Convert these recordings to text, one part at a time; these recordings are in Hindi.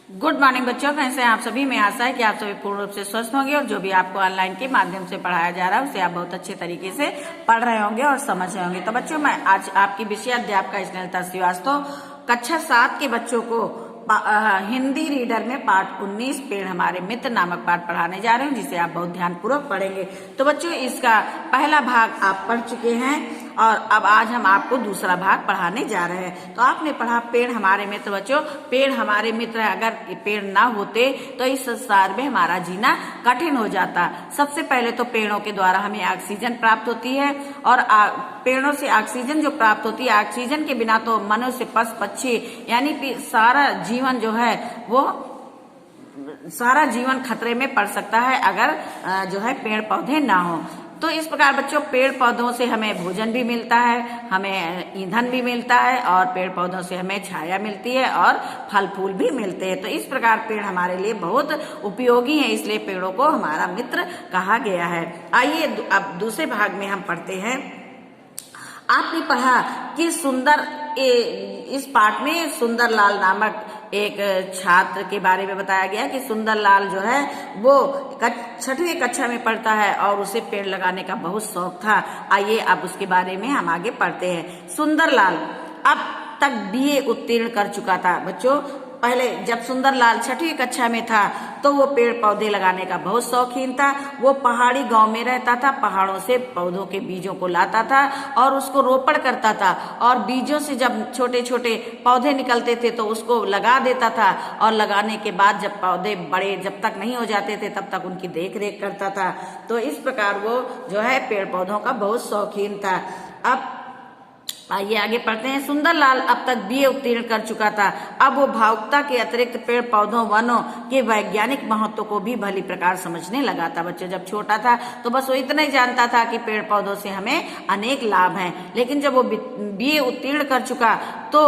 गुड मॉर्निंग बच्चों, कैसे हैं आप सभी। मैं आशा है कि आप सभी पूर्ण रूप से स्वस्थ होंगे और जो भी आपको ऑनलाइन के माध्यम से पढ़ाया जा रहा है उसे आप बहुत अच्छे तरीके से पढ़ रहे होंगे और समझ रहे होंगे। तो बच्चों, मैं आज आपकी विषय अध्यापका स्नेहलता श्रीवास्तव कक्षा 7 के बच्चों को हिंदी रीडर में पाठ 19 पेड़ हमारे मित्र नामक पाठ पढ़ाने जा रहे हूँ, जिसे आप बहुत ध्यानपूर्वक पढ़ेंगे। तो बच्चों, इसका पहला भाग आप पढ़ चुके हैं और अब आज हम आपको दूसरा भाग पढ़ाने जा रहे हैं। तो आपने पढ़ा पेड़ हमारे मित्र। बच्चों, पेड़ हमारे मित्र है। अगर पेड़ ना होते तो इस संसार में हमारा जीना कठिन हो जाता। सबसे पहले तो पेड़ों के द्वारा हमें ऑक्सीजन प्राप्त होती है और पेड़ों से ऑक्सीजन जो प्राप्त होती है, ऑक्सीजन के बिना तो मनुष्य, पशु पक्षी यानी कि सारा जीवन जो है वो सारा जीवन खतरे में पड़ सकता है अगर जो है पेड़ पौधे ना हो। तो इस प्रकार बच्चों, पेड़ पौधों से हमें भोजन भी मिलता है, हमें ईंधन भी मिलता है और पेड़ पौधों से हमें छाया मिलती है और फल फूल भी मिलते हैं। तो इस प्रकार पेड़ हमारे लिए बहुत उपयोगी है, इसलिए पेड़ों को हमारा मित्र कहा गया है। आइए अब दूसरे भाग में हम पढ़ते हैं। आपने पढ़ा कि इस पाठ में सुंदरलाल नामक एक छात्र के बारे में बताया गया कि सुंदरलाल जो है वो 6वीं कक्षा में पढ़ता है और उसे पेड़ लगाने का बहुत शौक था। आइए अब उसके बारे में हम आगे पढ़ते हैं। सुंदरलाल अब तक बीए उत्तीर्ण कर चुका था। बच्चों, पहले जब सुंदरलाल 6वीं कक्षा में था तो वो पेड़ पौधे लगाने का बहुत शौकीन था। वो पहाड़ी गांव में रहता था, पहाड़ों से पौधों के बीजों को लाता था और उसको रोपण करता था और बीजों से जब छोटे छोटे पौधे निकलते थे तो उसको लगा देता था और लगाने के बाद जब पौधे बड़े जब तक नहीं हो जाते थे तब तक उनकी देख रेख करता था। तो इस प्रकार वो जो है पेड़ पौधों का बहुत शौकीन था। अब आइए आगे पढ़ते हैं। सुंदरलाल अब तक बीए उत्तीर्ण कर चुका था। अब वो भावुकता के अतिरिक्त पेड़ पौधों वनों के वैज्ञानिक महत्व को भी भली प्रकार समझने लगा था। बच्चों, जब छोटा था तो बस वो इतना ही जानता था कि पेड़ पौधों से हमें अनेक लाभ हैं, लेकिन जब वो बीए उत्तीर्ण कर चुका तो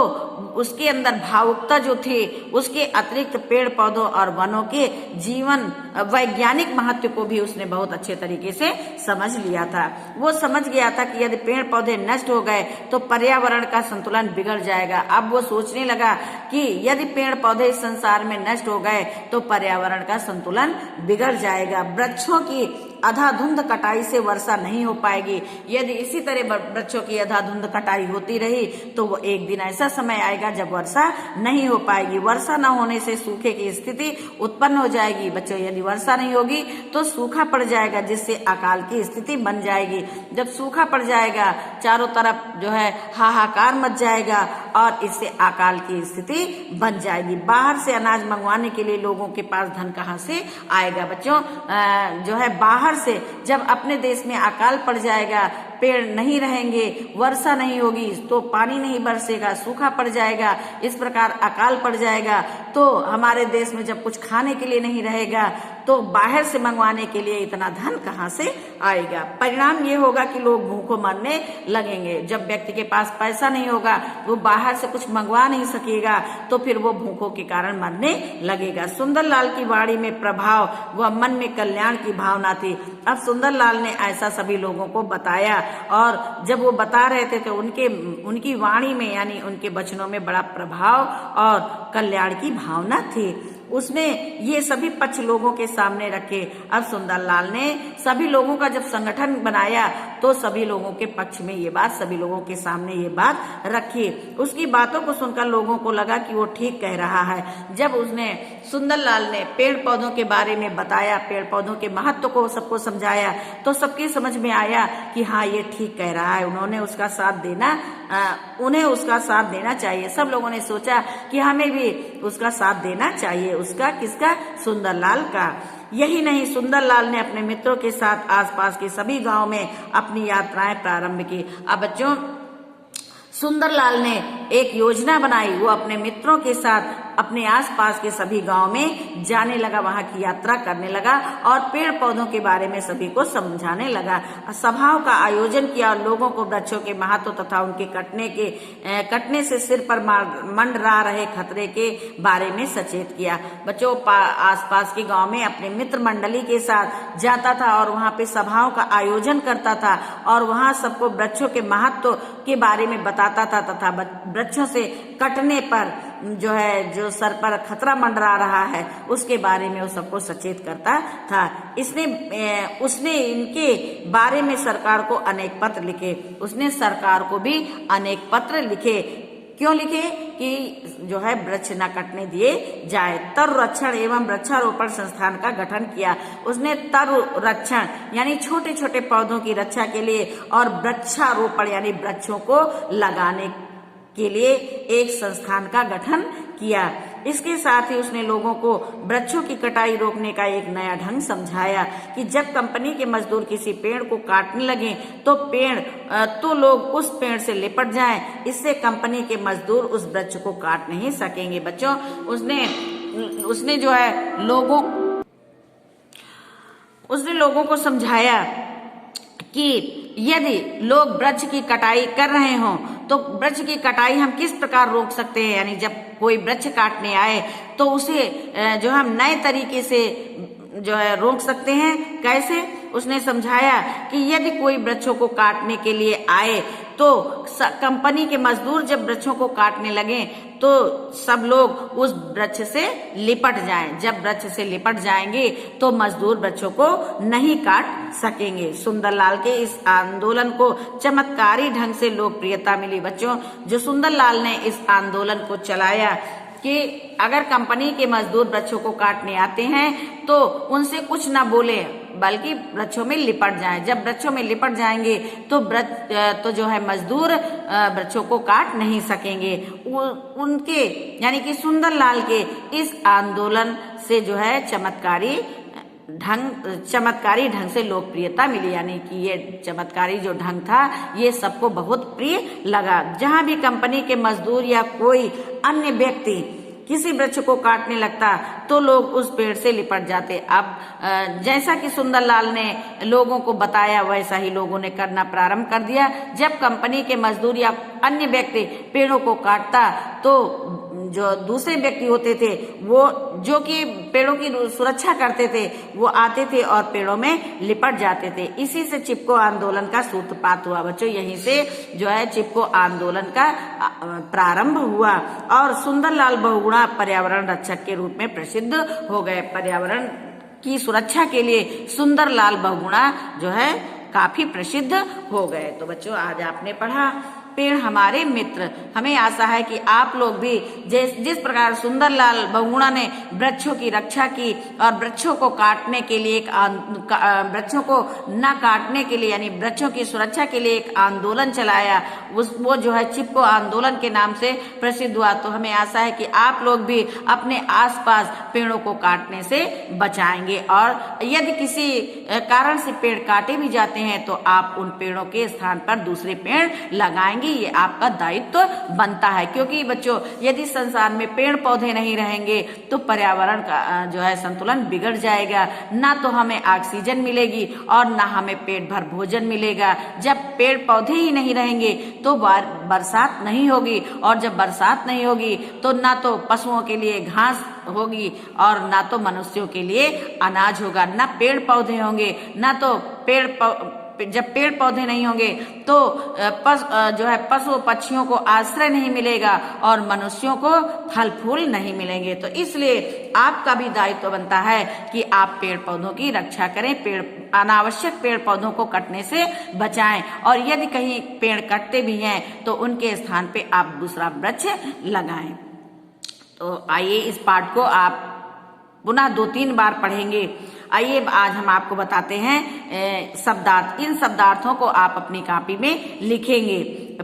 उसके अंदर भावुकता जो थी उसके अतिरिक्त पेड़ पौधों और वनों के जीवन वैज्ञानिक महत्व को भी उसने बहुत अच्छे तरीके से समझ लिया था। वो समझ गया था कि यदि पेड़ पौधे नष्ट हो गए तो पर्यावरण का संतुलन बिगड़ जाएगा। अब वो सोचने लगा कि यदि पेड़ पौधे इस संसार में नष्ट हो गए तो पर्यावरण का संतुलन बिगड़ जाएगा। वृक्षों की अंधाधुंध कटाई से वर्षा नहीं हो पाएगी। यदि इसी तरह वृक्षों की अंधाधुंध कटाई होती रही तो वो एक दिन ऐसा समय आएगा जब वर्षा नहीं हो पाएगी। वर्षा न होने से सूखे की स्थिति उत्पन्न हो जाएगी। बच्चों, यदि वर्षा नहीं होगी तो सूखा पड़ जाएगा, जिससे अकाल की स्थिति बन जाएगी। जब सूखा पड़ जाएगा चारों तरफ जो है हाहाकार मच जाएगा और इससे अकाल की स्थिति बन जाएगी। बाहर से अनाज मंगवाने के लिए लोगों के पास धन कहाँ से आएगा। बच्चों, जो है बाहर से जब अपने देश में अकाल पड़ जाएगा, पेड़ नहीं रहेंगे, वर्षा नहीं होगी तो पानी नहीं बरसेगा, सूखा पड़ जाएगा, इस प्रकार अकाल पड़ जाएगा तो हमारे देश में जब कुछ खाने के लिए नहीं रहेगा तो बाहर से मंगवाने के लिए इतना धन कहाँ से आएगा। परिणाम ये होगा कि लोग भूखों मरने लगेंगे। जब व्यक्ति के पास पैसा नहीं होगा, वो बाहर से कुछ मंगवा नहीं सकेगा तो फिर वो भूखों के कारण मरने लगेगा। सुंदरलाल की वाणी में प्रभाव व मन में कल्याण की भावना थी। अब सुंदरलाल ने ऐसा सभी लोगों को बताया और जब वो बता रहे थे तो उनकी वाणी में यानी उनके वचनों में बड़ा प्रभाव और कल्याण की भावना थी। उसने ये सभी पक्ष लोगों के सामने रखे। अब सुंदरलाल ने सभी लोगों का जब संगठन बनाया तो सभी लोगों के पक्ष में ये बात, सभी लोगों के सामने ये बात रखी। उसकी बातों को सुनकर लोगों को लगा कि वो ठीक कह रहा है। जब सुंदरलाल ने पेड़ पौधों के बारे में बताया, पेड़ पौधों के महत्व को सबको समझाया तो सबकी समझ में आया कि हाँ, ये ठीक कह रहा है। उन्हें उसका साथ देना चाहिए। सब लोगों ने सोचा कि हमें भी उसका साथ देना चाहिए। उसका किसका? सुंदरलाल का। यही नहीं, सुंदरलाल ने अपने मित्रों के साथ आसपास के सभी गांव में अपनी यात्राएं प्रारंभ की। अब बच्चों, सुंदरलाल ने एक योजना बनाई। वो अपने मित्रों के साथ अपने आसपास के सभी गांव में जाने लगा, वहां की यात्रा करने लगा और पेड़ पौधों के बारे में सभी को समझाने लगा। सभाओं का आयोजन किया और लोगों को वृक्षों के महत्व तथा उनके कटने से सिर पर मंडरा रहे खतरे के बारे में सचेत किया। बच्चों, आसपास के गांव में अपने मित्र मंडली के साथ जाता था और वहां पे सभाओं का आयोजन करता था और वहां सबको वृक्षों के महत्व के बारे में बताता था तथा वृक्षों से कटने पर जो है जो सर पर खतरा मंडरा रहा है उसके बारे में वो सबको सचेत करता था। उसने इनके बारे में सरकार को अनेक पत्र लिखे। उसने सरकार को भी अनेक पत्र लिखे। क्यों लिखे? कि जो है वृक्ष न कटने दिए जाए। तरु रक्षण एवं वृक्षारोपण संस्थान का गठन किया। उसने तरु रक्षण यानी छोटे छोटे पौधों की रक्षा के लिए और वृक्षारोपण यानी वृक्षों को लगाने के लिए एक संस्थान का गठन किया। इसके साथ ही उसने लोगों को वृक्षों की कटाई रोकने का एक नया ढंग समझाया कि जब कंपनी के मजदूर किसी पेड़ को काटने लगे तो लोग उस पेड़ से लिपट जाएं। इससे कंपनी के मजदूर उस वृक्ष को काट नहीं सकेंगे। बच्चों, उसने जो है लोगों को समझाया कि यदि लोग वृक्ष की कटाई कर रहे हों तो वृक्ष की कटाई हम किस प्रकार रोक सकते हैं। यानी जब कोई वृक्ष काटने आए तो उसे जो हम नए तरीके से जो है रोक सकते हैं। कैसे? उसने समझाया कि यदि कोई वृक्षों को काटने के लिए आए तो कंपनी के मजदूर जब वृक्षों को काटने लगे तो सब लोग उस वृक्ष से लिपट जाएं। जब वृक्ष से लिपट जाएंगे तो मजदूर वृक्षों को नहीं काट सकेंगे। सुंदरलाल के इस आंदोलन को चमत्कारी ढंग से लोकप्रियता मिली। बच्चों, जो सुंदरलाल ने इस आंदोलन को चलाया कि अगर कंपनी के मजदूर वृक्षों को काटने आते हैं तो उनसे कुछ ना बोले बल्कि वृक्षों में लिपट जाएं। जब वृक्षों में लिपट जाएंगे तो जो है मजदूर वृक्षों को काट नहीं सकेंगे। उनके यानी कि सुंदरलाल के इस आंदोलन से जो है चमत्कारी ढंग से लोकप्रियता मिली। यानी कि ये चमत्कारी जो ढंग था ये सबको बहुत प्रिय लगा। जहां भी कंपनी के मजदूर या कोई अन्य व्यक्ति किसी वृक्ष को काटने लगता तो लोग उस पेड़ से लिपट जाते। अब जैसा कि सुंदरलाल ने लोगों को बताया वैसा ही लोगों ने करना प्रारंभ कर दिया। जब कंपनी के मजदूर या अन्य व्यक्ति पेड़ों को काटता तो जो दूसरे व्यक्ति होते थे वो जो कि पेड़ों की सुरक्षा करते थे वो आते थे और पेड़ों में लिपट जाते थे। इसी से चिपको आंदोलन का सूत्रपात हुआ। बच्चों, यहीं से जो है चिपको आंदोलन का प्रारंभ हुआ और सुंदरलाल बहुगुणा पर्यावरण रक्षक के रूप में प्रसिद्ध हो गए। पर्यावरण की सुरक्षा के लिए सुंदरलाल बहुगुणा जो है काफी प्रसिद्ध हो गए। तो बच्चों, आज आपने पढ़ा पेड़ हमारे मित्र। हमें आशा है कि आप लोग भी जिस प्रकार सुंदरलाल बहुगुणा ने वृक्षों की रक्षा की और वृक्षों को काटने के लिए वृक्षों को न काटने के लिए यानी वृक्षों की सुरक्षा के लिए एक आंदोलन चलाया, वो जो है चिपको आंदोलन के नाम से प्रसिद्ध हुआ। तो हमें आशा है कि आप लोग भी अपने आसपास पेड़ों को काटने से बचाएंगे और यदि किसी कारण से पेड़ काटे भी जाते हैं तो आप उन पेड़ों के स्थान पर दूसरे पेड़ लगाएंगे। ये आपका दायित्व बनता है, क्योंकि बच्चों यदि संसार में पेड़ पौधे नहीं रहेंगे तो पर्यावरण का जो है संतुलन बिगड़ जाएगा। ना तो हमें ऑक्सीजन मिलेगी और ना हमें पेट भर भोजन मिलेगा। जब पेड़ पौधे ही नहीं रहेंगे तो बरसात नहीं होगी और जब बरसात नहीं होगी तो ना तो पशुओं के लिए घास होगी और ना तो मनुष्यों के लिए अनाज होगा। ना पेड़ पौधे होंगे ना तो जब पेड़ पौधे नहीं होंगे तो जो है पशु पक्षियों को आश्रय नहीं मिलेगा और मनुष्यों को फल फूल नहीं मिलेंगे। तो इसलिए आपका भी दायित्व बनता है कि आप पेड़ पौधों की रक्षा करें, अनावश्यक पेड़ पौधों को कटने से बचाएं और यदि कहीं पेड़ कटते भी हैं तो उनके स्थान पे आप दूसरा वृक्ष लगाएं। तो आइए इस पाठ को आप पुनः 2-3 बार पढ़ेंगे। आइए आज हम आपको बताते हैं शब्दार्थ। इन शब्दार्थों को आप अपनी कॉपी में लिखेंगे,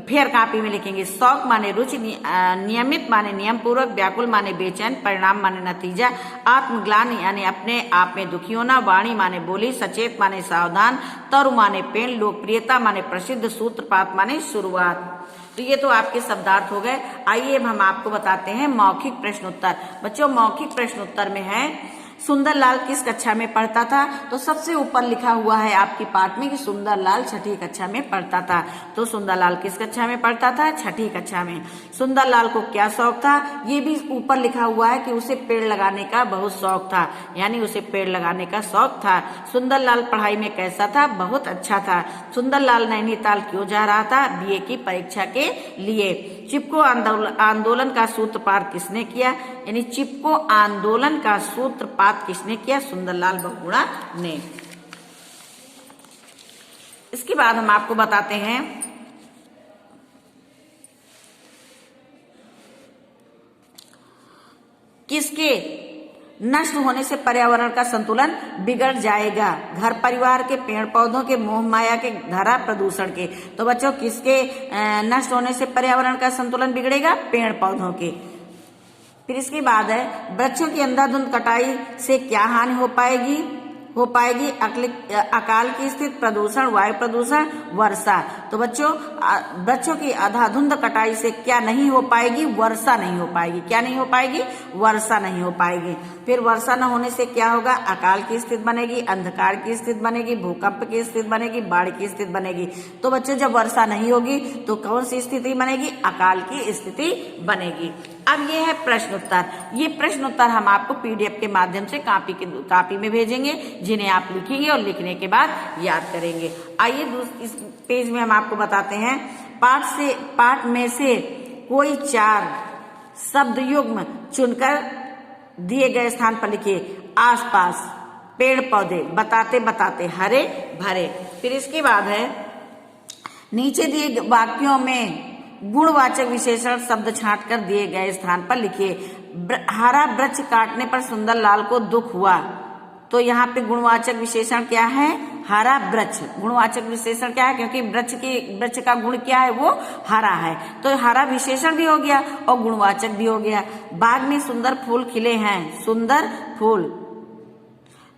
फिर कॉपी में लिखेंगे। शौक माने रुचि, नियमित माने नियम पूर्वक, व्याकुल माने बेचैन, परिणाम माने नतीजा, आत्मग्लानि यानी अपने आप में दुखी होना, वाणी माने बोली, सचेत माने सावधान, तरु माने पेड़, लोकप्रियता माने प्रसिद्ध, सूत्रपात माने शुरुआत। तो ये तो आपके शब्दार्थ हो गए। आइए हम आपको बताते हैं मौखिक प्रश्नोत्तर। बच्चों, मौखिक प्रश्नोत्तर में है सुंदरलाल किस कक्षा में पढ़ता था? तो सबसे ऊपर लिखा हुआ है आपकी पाठ में कि सुंदरलाल छठी कक्षा में पढ़ता था। तो सुंदरलाल किस कक्षा में पढ़ता था? छठी कक्षा में। सुंदरलाल को क्या शौक था? ये भी ऊपर लिखा हुआ है कि उसे पेड़ लगाने का बहुत शौक था, यानी उसे पेड़ लगाने का शौक था। सुंदरलाल पढ़ाई में कैसा था? बहुत अच्छा था। सुंदरलाल नैनीताल क्यों जा रहा था? बीए की परीक्षा के लिए। चिपको आंदोलन का सूत्रपात किसने किया? यानी चिपको आंदोलन का सूत्रपात किसने किया? सुंदरलाल बहुगुणा ने। इसके बाद हम आपको बताते हैं किसके नष्ट होने से पर्यावरण का संतुलन बिगड़ जाएगा? घर परिवार के, पेड़ पौधों के, मोह माया के, धरा प्रदूषण के। तो बच्चों किसके नष्ट होने से पर्यावरण का संतुलन बिगड़ेगा? पेड़ पौधों के। फिर इसके बाद है वृक्षों की अंधाधुंध कटाई से क्या हानि हो पाएगी? अकाल की स्थिति, प्रदूषण, वायु प्रदूषण, वर्षा। तो बच्चों वृक्षों की अंधाधुंध कटाई से क्या नहीं हो पाएगी? वर्षा नहीं हो पाएगी। क्या नहीं हो पाएगी? वर्षा नहीं हो पाएगी। फिर वर्षा न होने से क्या होगा? अकाल की स्थिति बनेगी, अंधकार की स्थिति बनेगी, भूकंप की स्थिति बनेगी, बाढ़ की स्थिति बनेगी। तो बच्चों जब वर्षा नहीं होगी तो कौन सी स्थिति बनेगी? अकाल की स्थिति बनेगी। अब ये है प्रश्न उत्तर। ये प्रश्न उत्तर हम आपको पीडीएफ के माध्यम से कॉपी में भेजेंगे, जिन्हें आप लिखेंगे और लिखने के बाद याद करेंगे। आइए इस पेज में हम आपको बताते हैं पाठ में से कोई 4 शब्द युग्म चुनकर दिए गए स्थान पर लिखिए। आसपास, पेड़ पौधे, बताते बताते, हरे भरे। फिर इसके बाद है नीचे दिए वाक्यों में गुणवाचक विशेषण शब्द छांटकर दिए गए स्थान पर लिखिए। हरा वृक्ष काटने पर सुंदरलाल को दुख हुआ। तो यहाँ पे गुणवाचक विशेषण क्या है? हरा वृक्ष। गुणवाचक विशेषण क्या है? क्योंकि वृक्ष का गुण क्या है? वो हरा है। तो हरा विशेषण भी हो गया और गुणवाचक भी हो गया। बाग में सुंदर फूल खिले हैं। सुंदर फूल।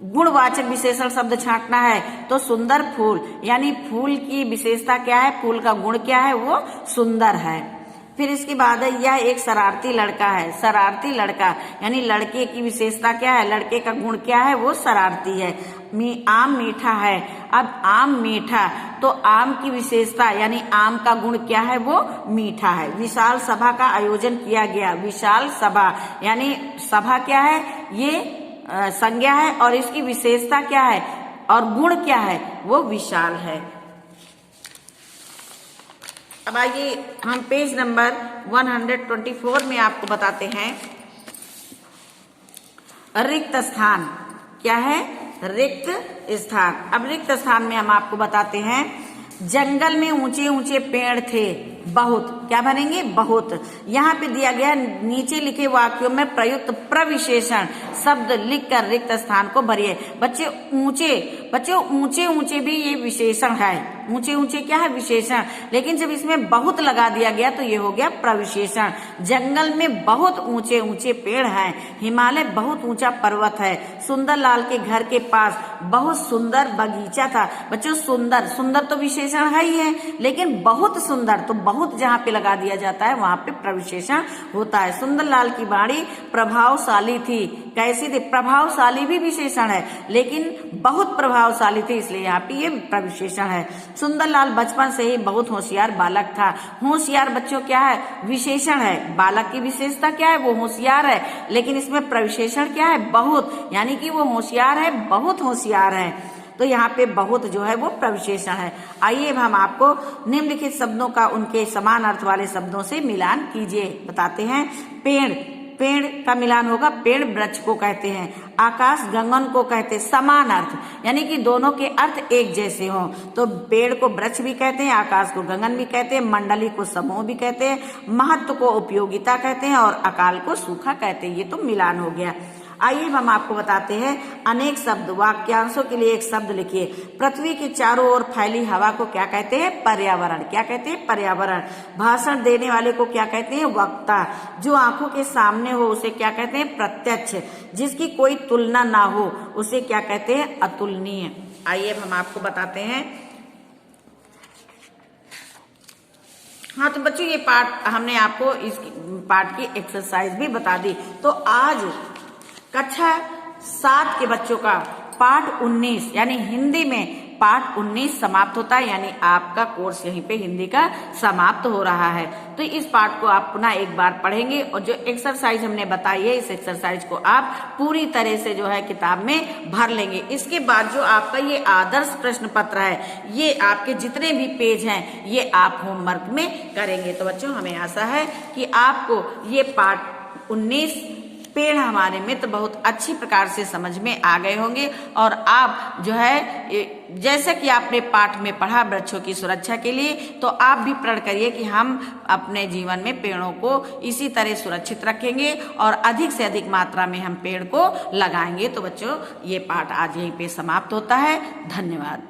गुणवाचक विशेषण शब्द छांटना है तो सुंदर फूल, यानी फूल की विशेषता क्या है? फूल का गुण क्या है? वो सुंदर है। फिर इसके बाद है यह एक शरारती लड़का है। शरारती लड़का यानी लड़के की विशेषता क्या है? लड़के का गुण क्या है? वो शरारती है। आम मीठा है। अब आम मीठा, तो आम की विशेषता यानी आम का गुण क्या है? वो मीठा है। विशाल सभा का आयोजन किया गया। विशाल सभा यानी सभा क्या है? ये संज्ञा है और इसकी विशेषता क्या है और गुण क्या है? वो विशाल है। अब आइए हम पेज नंबर 124 में आपको बताते हैं रिक्त स्थान। क्या है? रिक्त स्थान। अब रिक्त स्थान में हम आपको बताते हैं जंगल में ऊंचे ऊंचे पेड़ थे बहुत। क्या भरेंगे? बहुत। यहाँ पे दिया गया नीचे लिखे वाक्यों में प्रयुक्त प्रविशेषण शब्द लिखकर रिक्त स्थान को भरिए। बच्चे ऊंचे ऊंचे भी ये विशेषण है। ऊंचे ऊंचे क्या है? विशेषण। लेकिन जब इसमें बहुत लगा दिया गया तो ये हो गया प्रविशेषण। जंगल में बहुत ऊंचे ऊंचे पेड़ हैं। हिमालय बहुत ऊंचा पर्वत है। सुंदरलाल के घर के पास बहुत सुंदर बगीचा था। बच्चों सुंदर तो विशेषण है ही है, लेकिन बहुत सुंदर, तो बहुत जहाँ पे लगा दिया जाता है वहां पे प्रविशेषण होता है। सुंदरलाल की वाणी प्रभावशाली थी। कैसी थी? प्रभावशाली भी विशेषण है, लेकिन बहुत प्रभावशाली थी, इसलिए यहाँ पे ये प्रविशेषण है। सुंदरलाल बचपन से ही बहुत होशियार बालक था। होशियार बच्चों क्या है? विशेषण है। बालक की विशेषता क्या है? वो होशियार है, लेकिन इसमें प्रविशेषण क्या है? बहुत, यानी कि वो होशियार है, बहुत होशियार है। तो यहाँ पे बहुत जो है वो प्रविशेषण है। आइए हम आपको निम्नलिखित शब्दों का उनके समान अर्थ वाले शब्दों से मिलान कीजिए। बताते हैं। पेड़ का मिलान होगा। पेड़ वृक्ष को कहते हैं। आकाश गगन को कहते हैं। समान अर्थ, यानी कि दोनों के अर्थ एक जैसे हों। तो पेड़ को वृक्ष भी कहते हैं, आकाश को गगन भी कहते हैं, मंडली को समूह भी कहते हैं, महत्व को उपयोगिता कहते हैं और अकाल को सूखा कहते हैं। ये तो मिलान हो गया। आइए हम आपको बताते हैं अनेक शब्द। वाक्यांशों के लिए एक शब्द लिखिए। पृथ्वी के चारों ओर फैली हवा को क्या कहते हैं? पर्यावरण। क्या कहते हैं? पर्यावरण। भाषण देने वाले को क्या कहते हैं? वक्ता। जो आंखों के सामने हो उसे क्या कहते हैं? प्रत्यक्ष। जिसकी कोई तुलना ना हो उसे क्या कहते हैं? अतुलनीय। आइए हम आपको बताते हैं। हाँ तो बच्चों ये पाठ हमने आपको इस पाठ की एक्सरसाइज भी बता दी। तो आज कक्षा 7 के बच्चों का पाठ 19 यानी हिंदी में पाठ 19 समाप्त होता है, यानी आपका कोर्स यहीं पे हिंदी का समाप्त हो रहा है। तो इस पाठ को आप पुनः एक बार पढ़ेंगे और जो एक्सरसाइज हमने बताई है इस एक्सरसाइज को आप पूरी तरह से जो है किताब में भर लेंगे। इसके बाद जो आपका ये आदर्श प्रश्न पत्र है, ये आपके जितने भी पेज हैं ये आप होमवर्क में करेंगे। तो बच्चों हमें आशा है कि आपको ये पाठ 19 पेड़ हमारे मित्र बहुत अच्छी प्रकार से समझ में आ गए होंगे और आप जो है जैसे कि आपने पाठ में पढ़ा वृक्षों की सुरक्षा के लिए, तो आप भी प्रण करिए कि हम अपने जीवन में पेड़ों को इसी तरह सुरक्षित रखेंगे और अधिक से अधिक मात्रा में हम पेड़ को लगाएंगे। तो बच्चों ये पाठ आज यहीं पे समाप्त होता है। धन्यवाद।